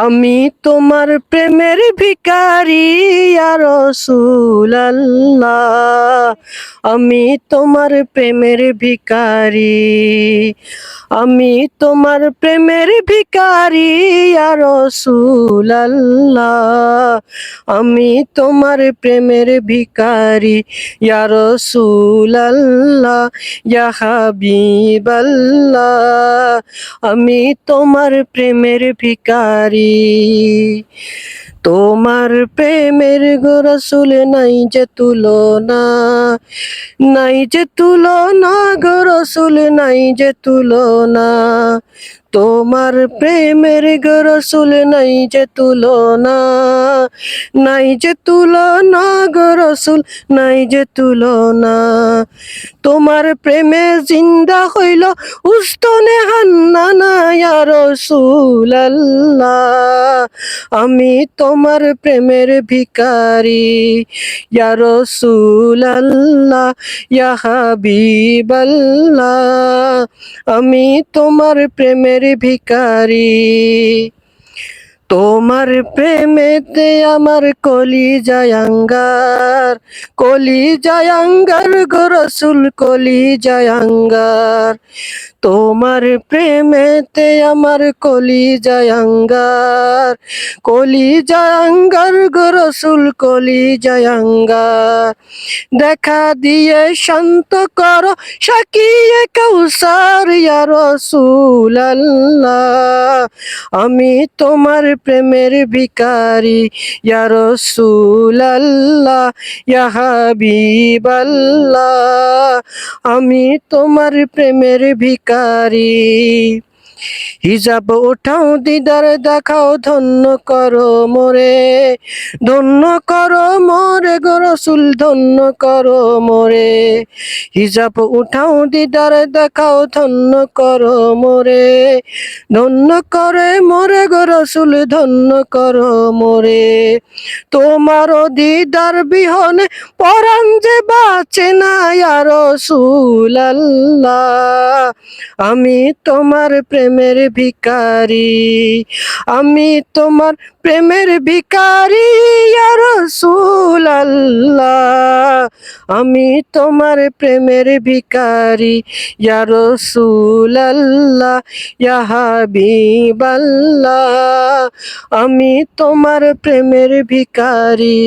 আমি তোমার প্রেমের ভিখারি ইয়া রাসূলুল্লাহ, আমি তোমার প্রেমের ভিখারি, আমি তোমার প্রেমের ভিখারি ইয়া রাসূলুল্লাহ, আমি তোমার প্রেমের ভিখারি ইয়া রাসূলুল্লাহ, ইয়া হাবিবাল্লাহ, আমি তোমার প্রেমের ভিখারি। তোমার প্রেমের গো রাসূল নাই যে তুলনা, নাই যে তুলনা গো রাসূল নাই যে তুলনা, তোমার প্রেমের গো রাসূল নাই যে তুলনা, নাই যে তুলনা গো রাসূল নাই যে তুলনা, তোমার প্রেমে জিন্দা হইল উস্তনে হান্নানা ইয়া রাসূলুল্লাহ, আমি তোমার প্রেমের ভিখারি ইয়া রাসূলুল্লাহ, ইয়া হাবিবাল্লাহ, আমি তোমার প্রেমের ভিখারি। তোমার প্রেমেতে আমার কলিজায় আঙ্গার, কলিজায় আঙ্গার গো রাসূল কলিজায় আঙ্গার, তোমার প্রেমেতে আমার কলিজায় আঙ্গার, কলিজায় আঙ্গার গো রাসূল কলিজায় আঙ্গার, দেখা দিয়ে শান্ত করো শাকিয়ে কাউসার ইয়া রাসূলুল্লাহ, আমি তোমার প্রেমের ভিখারি ইয়া রাসূলুল্লাহ, ইয়া হাবিবাল্লাহ, আমি তোমার প্রেমের ভিখারি। হিজাব ওঠাও দিদার দেখাও ধন্য করো মোরে, ধন্য করো মোরে গো রাসূল ধন্য করো মোরে, হিজাব উঠাও দিদার দেখাও ধন্য করো মোরে, ধন্য করে মোরে গো রাসূল ধন্য করো মোরে, তোমার দিদার বিহনে পরাণ যে বাঁচে না ইয়া রাসূলুল্লাহ, আমি তোমার প্রেমের ভিখারি, আমি তোমার প্রেমের ভিখারি ইয়া রাসূলুল্লাহ, আমি তোমার প্রেমের ভিখারি ইয়া রাসূলুল্লাহ, ইয়া হাবিবাল্লাহ, আমি তোমার প্রেমের ভিখারি।